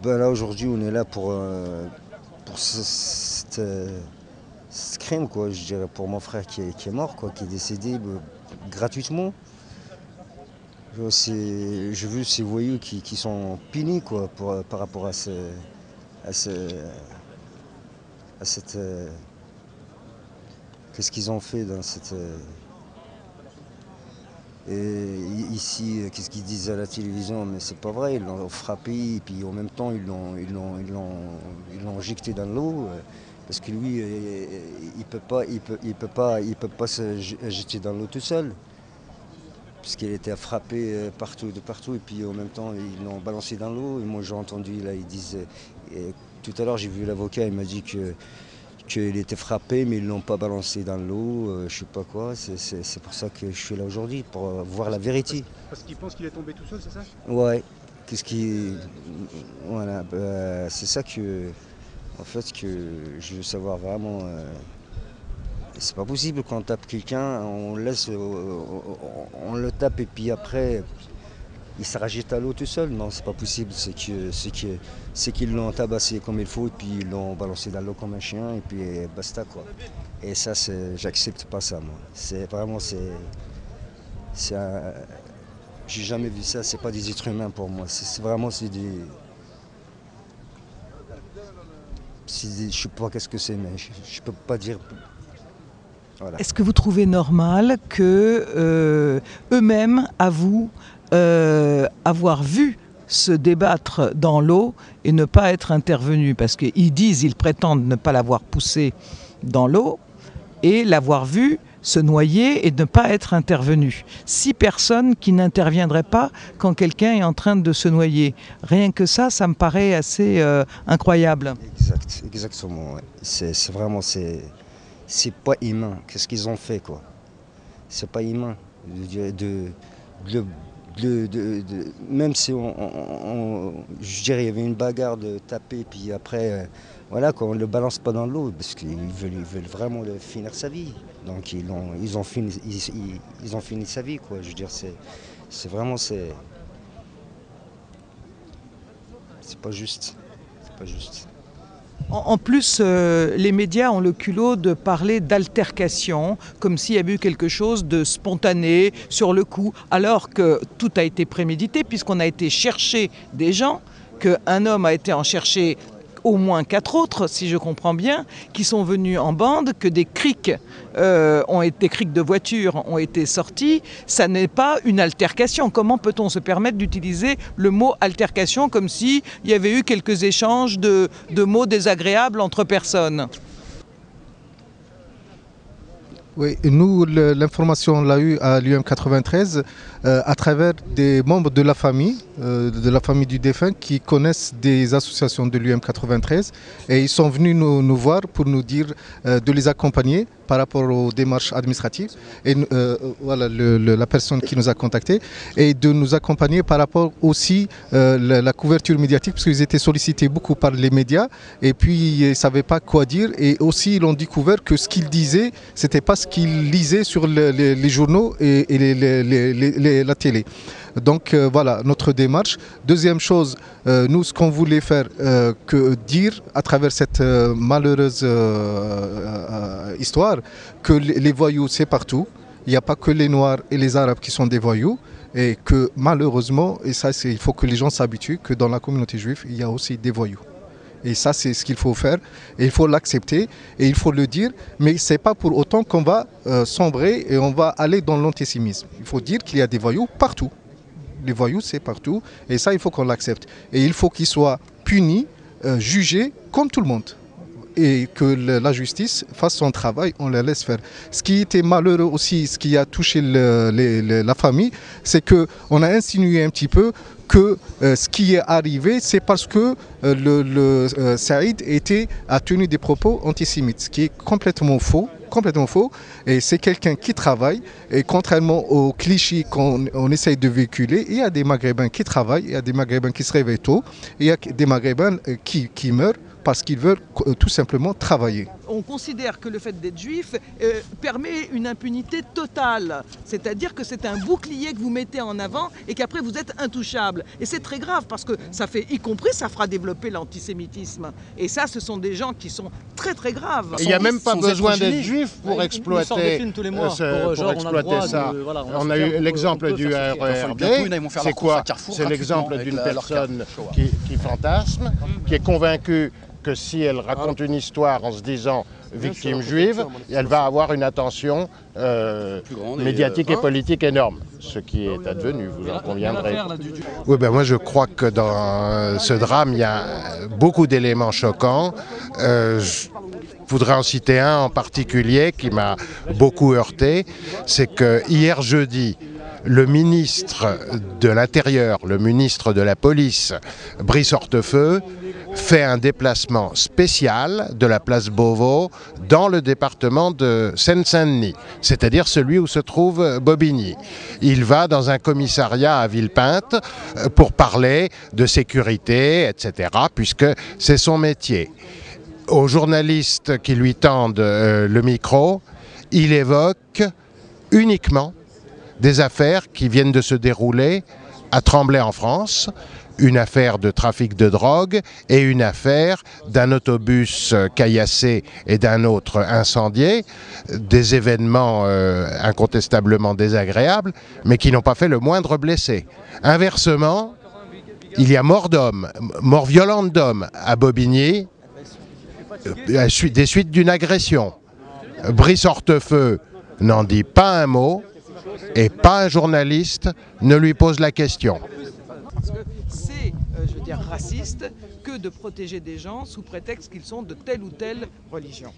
Ben là aujourd'hui on est là pour ce crime quoi, je dirais pour mon frère qui est mort quoi, qui est décédé gratuitement. J'ai vu ces voyous qui sont punis quoi par rapport à, ce- à cette qu'est-ce qu'ils ont fait dans cette et ici qu'est-ce qu'ils disent à la télévision mais c'est pas vrai, ils l'ont frappé et puis en même temps ils l'ont jeté dans l'eau. Parce que lui, il peut pas se jeter dans l'eau tout seul, puisqu'il était frappé partout, de partout, et puis en même temps, ils l'ont balancé dans l'eau. Et moi, j'ai entendu, là, ils disent, tout à l'heure, j'ai vu l'avocat, il m'a dit qu'il était frappé, mais ils ne l'ont pas balancé dans l'eau, je sais pas quoi. C'est pour ça que je suis là aujourd'hui, pour voir la vérité. Parce qu'il pense qu'il est tombé tout seul, c'est ça? Ouais, qu'est-ce qui. Voilà, c'est ça que. En fait, que je veux savoir vraiment. C'est pas possible quand on tape quelqu'un, on le tape et puis après, il se rajette à l'eau tout seul. Non, c'est pas possible. C'est qu'ils l'ont tabassé comme il faut et puis ils l'ont balancé dans l'eau comme un chien et puis basta quoi. Et ça, j'accepte pas ça moi. C'est vraiment, c'est un- j'ai jamais vu ça. C'est pas des êtres humains pour moi. Vraiment, je sais pas qu'est-ce que c'est, mais je peux pas dire. Voilà. Est-ce que vous trouvez normal que eux-mêmes avouent avoir vu se débattre dans l'eau et ne pas être intervenus? Parce ils prétendent ne pas l'avoir poussé dans l'eau et l'avoir vu se noyer et ne pas être intervenu. 6 personnes qui n'interviendraient pas quand quelqu'un est en train de se noyer. Rien que ça me paraît assez incroyable. Exactement. Ouais. C'est vraiment, c'est pas humain. Qu'est-ce qu'ils ont fait quoi? C'est pas humain. Même si je dirais il y avait une bagarre de taper, puis après, voilà quoi, on le balance pas dans l'eau parce qu'ils veulent vraiment finir sa vie. Donc ils ont fini sa vie quoi. Je veux dire c'est vraiment c'est pas juste. C'est pas juste. En plus, les médias ont le culot de parler d'altercation, comme s'il y avait eu quelque chose de spontané, sur le coup, alors que tout a été prémédité, puisqu'on a été chercher des gens, qu'un homme a été en chercher au moins 4 autres, si je comprends bien, qui sont venus en bande, que des crics de voitures ont été sortis. Ça n'est pas une altercation. Comment peut-on se permettre d'utiliser le mot altercation comme s'il y avait eu quelques échanges de mots désagréables entre personnes? Oui, nous, l'information, on l'a eue à l'UM 93 à travers des membres de la famille du défunt qui connaissent des associations de l'UM 93 et ils sont venus nous voir pour nous dire de les accompagner par rapport aux démarches administratives et voilà la personne qui nous a contactés et de nous accompagner par rapport aussi la couverture médiatique parce qu'ils étaient sollicités beaucoup par les médias et puis ils ne savaient pas quoi dire et aussi ils ont découvert que ce qu'ils disaient c'était pas ce qu'ils lisaient sur les journaux et la télé. Donc voilà notre démarche. Deuxième chose, nous ce qu'on voulait faire, que dire à travers cette malheureuse histoire, que les voyous c'est partout. Il n'y a pas que les Noirs et les Arabes qui sont des voyous. Et que malheureusement, et ça il faut que les gens s'habituent, que dans la communauté juive, il y a aussi des voyous. Et ça, c'est ce qu'il faut faire. Et il faut l'accepter et il faut le dire. Mais ce n'est pas pour autant qu'on va sombrer et on va aller dans l'antisémitisme. Il faut dire qu'il y a des voyous partout. Les voyous, c'est partout. Et ça, il faut qu'on l'accepte. Et il faut qu'ils soient punis, jugés comme tout le monde. Et que la justice fasse son travail, on la laisse faire. Ce qui était malheureux aussi, ce qui a touché la famille, c'est qu'on a insinué un petit peu que ce qui est arrivé, c'est parce que Saïd a tenu des propos antisémites, ce qui est complètement faux. Et c'est quelqu'un qui travaille et contrairement aux clichés qu'on essaye de véhiculer, il y a des Maghrébins qui travaillent, il y a des Maghrébins qui se réveillent tôt, il y a des Maghrébins qui meurent parce qu'ils veulent tout simplement travailler. on considère que le fait d'être juif permet une impunité totale. C'est-à-dire que c'est un bouclier que vous mettez en avant et qu'après vous êtes intouchable. Et c'est très grave parce que ça fait, y compris, ça fera développer l'antisémitisme. Et ça, ce sont des gens qui sont très très graves. Il n'y a même pas besoin d'être juif pour exploiter ça. On a eu l'exemple du RERD. C'est quoi? C'est l'exemple d'une personne qui fantasme, qui est convaincue que si elle raconte une histoire en se disant victime juive, elle va avoir une attention médiatique et politique énorme, ce qui est advenu, vous en conviendrez. Oui, ben moi je crois que dans ce drame, il y a beaucoup d'éléments choquants. Je voudrais en citer un en particulier qui m'a beaucoup heurté, c'est que hier jeudi, le ministre de l'Intérieur, le ministre de la Police, Brice Hortefeux, fait un déplacement spécial de la place Beauvau dans le département de Seine-Saint-Denis, c'est-à-dire celui où se trouve Bobigny. Il va dans un commissariat à Villepinte pour parler de sécurité, etc., puisque c'est son métier. Aux journalistes qui lui tendent le micro, il évoque uniquement des affaires qui viennent de se dérouler à Tremblay en France, une affaire de trafic de drogue et une affaire d'un autobus caillassé et d'un autre incendié, des événements incontestablement désagréables, mais qui n'ont pas fait le moindre blessé. Inversement, il y a mort d'homme, mort violente d'homme à Bobigny, des suites d'une agression. Brice Hortefeux n'en dit pas un mot et pas un journaliste ne lui pose la question. Parce que c'est, je veux dire, raciste que de protéger des gens sous prétexte qu'ils sont de telle ou telle religion.